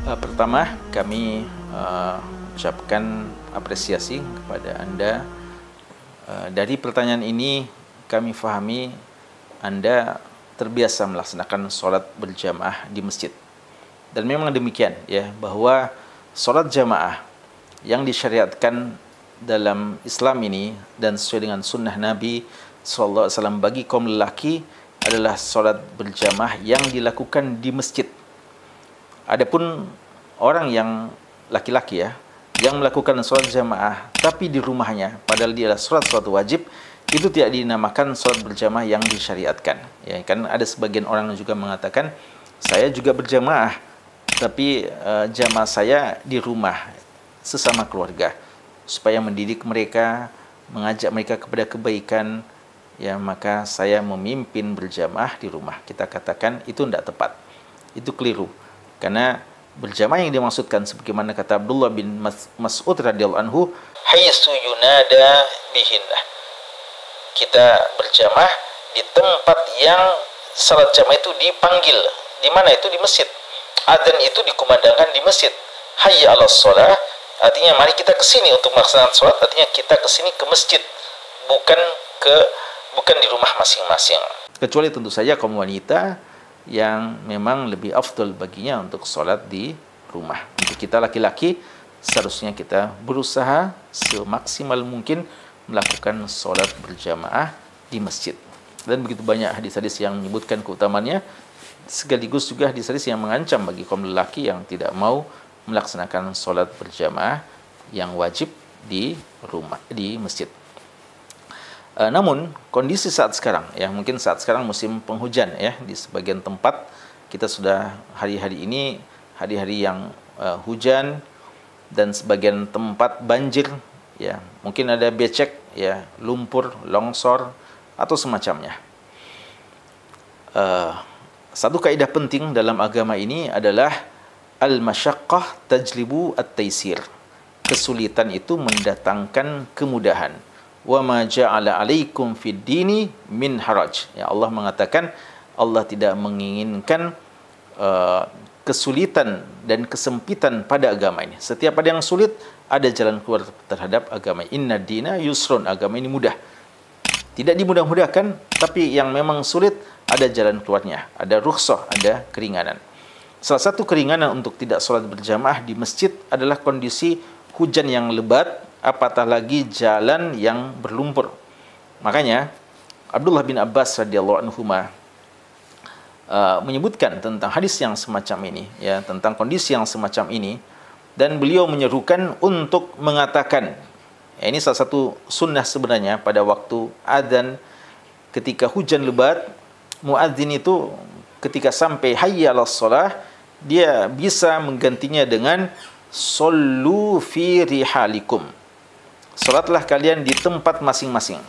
Pertama, kami ucapkan apresiasi kepada Anda. Dari pertanyaan ini, kami fahami Anda terbiasa melaksanakan sholat berjamaah di masjid. Dan memang demikian, ya, bahwa sholat jamaah yang disyariatkan dalam Islam ini dan sesuai dengan sunnah Nabi SAW bagi kaum lelaki adalah sholat berjamaah yang dilakukan di masjid. Adapun orang yang laki-laki, ya, yang melakukan sholat jamaah tapi di rumahnya, padahal dia adalah sholat wajib, itu tidak dinamakan sholat berjamaah yang disyariatkan. Ya, kan ada sebagian orang yang juga mengatakan, saya juga berjamaah, tapi jamaah saya di rumah sesama keluarga, supaya mendidik mereka, mengajak mereka kepada kebaikan. Ya, maka saya memimpin berjamaah di rumah. Kita katakan itu tidak tepat, itu keliru. Karena berjamaah yang dimaksudkan sebagaimana kata Abdullah bin Mas'ud radhiyallahu anhu, haitsu yunada bihinna. Kita berjamaah di tempat yang salat jamaah itu dipanggil. Di mana itu? Di masjid. Adzan itu dikumandangkan di masjid. Hayya 'alas shalah, artinya mari kita ke sini untuk melaksanakan salat, artinya kita ke sini ke masjid, bukan di rumah masing-masing. Kecuali tentu saja kaum wanita yang memang lebih afdal baginya untuk sholat di rumah. Untuk kita laki-laki, seharusnya kita berusaha semaksimal mungkin melakukan sholat berjamaah di masjid. Dan begitu banyak hadis-hadis yang menyebutkan keutamaannya, sekaligus juga hadis-hadis yang mengancam bagi kaum lelaki yang tidak mau melaksanakan sholat berjamaah yang wajib di rumah, di masjid. Namun kondisi saat sekarang, ya, mungkin saat sekarang musim penghujan, ya, di sebagian tempat kita sudah hari-hari ini hari-hari yang hujan, dan sebagian tempat banjir, ya, mungkin ada becek, ya, lumpur, longsor atau semacamnya. Satu kaidah penting dalam agama ini adalah al-masyaqqah tajlibu at-taisir. Kesulitan itu mendatangkan kemudahan. Wa ma ja'ala 'alaikum fid dini min haraj. Ya, Allah mengatakan Allah tidak menginginkan kesulitan dan kesempitan pada agama ini. Setiap ada yang sulit, ada jalan keluar terhadap agama. Inna dina yusrun, agama ini mudah. Tidak dimudah-mudahkan, tapi yang memang sulit ada jalan keluarnya, ada rukhsah, ada keringanan. Salah satu keringanan untuk tidak sholat berjamaah di masjid adalah kondisi hujan yang lebat, apatah lagi jalan yang berlumpur. Makanya Abdullah bin Abbas radhiyallahu anhu menyebutkan tentang hadis yang semacam ini, ya, tentang kondisi yang semacam ini, dan beliau menyerukan untuk mengatakan, ya, ini salah satu sunnah sebenarnya pada waktu adzan ketika hujan lebat, muadzin itu ketika sampai hayya 'alas shalah, dia bisa menggantinya dengan shollu fi rihalikum. Salatlah kalian di tempat masing-masing.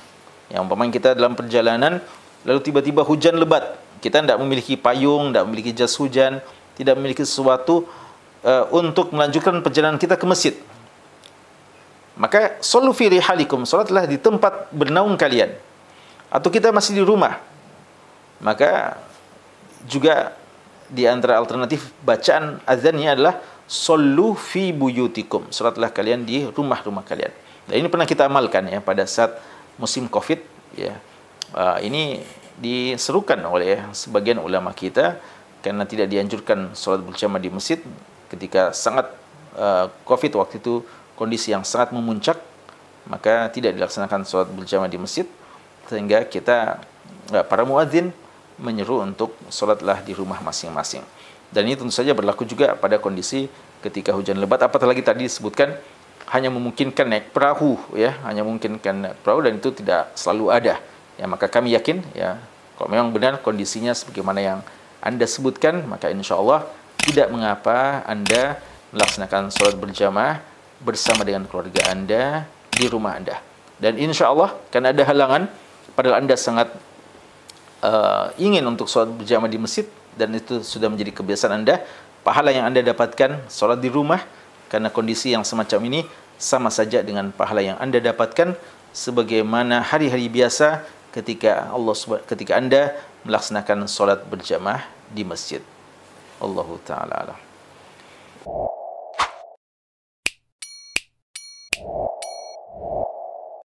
Yang umpamanya kita dalam perjalanan, lalu tiba-tiba hujan lebat, kita tidak memiliki payung, tidak memiliki jas hujan, tidak memiliki sesuatu untuk melanjutkan perjalanan kita ke masjid. Maka shollu fi rihalikum, salatlah di tempat bernaung kalian. Atau kita masih di rumah, maka juga di antara alternatif bacaan azannya adalah shollu fi buyutikum, salatlah kalian di rumah-rumah kalian. Dan ini pernah kita amalkan, ya, pada saat musim Covid, ya. Ini diserukan oleh sebagian ulama kita karena tidak dianjurkan sholat berjamaah di masjid ketika sangat Covid waktu itu kondisi yang sangat memuncak, maka tidak dilaksanakan sholat berjamaah di masjid, sehingga kita para muadzin menyeru untuk sholatlah di rumah masing-masing. Dan ini tentu saja berlaku juga pada kondisi ketika hujan lebat, apatah lagi tadi disebutkan hanya memungkinkan naik perahu, ya, hanya memungkinkan naik perahu, dan itu tidak selalu ada. Ya, maka kami yakin, ya, kalau memang benar kondisinya sebagaimana yang Anda sebutkan, maka insya Allah tidak mengapa Anda melaksanakan sholat berjamaah bersama dengan keluarga Anda di rumah Anda. Dan insya Allah, karena ada halangan, padahal Anda sangat ingin untuk sholat berjamaah di masjid, dan itu sudah menjadi kebiasaan Anda, pahala yang Anda dapatkan sholat di rumah karena kondisi yang semacam ini sama saja dengan pahala yang Anda dapatkan sebagaimana hari-hari biasa ketika Anda melaksanakan sholat berjamaah di masjid. Allahu ta'ala alam. wabarakatuh.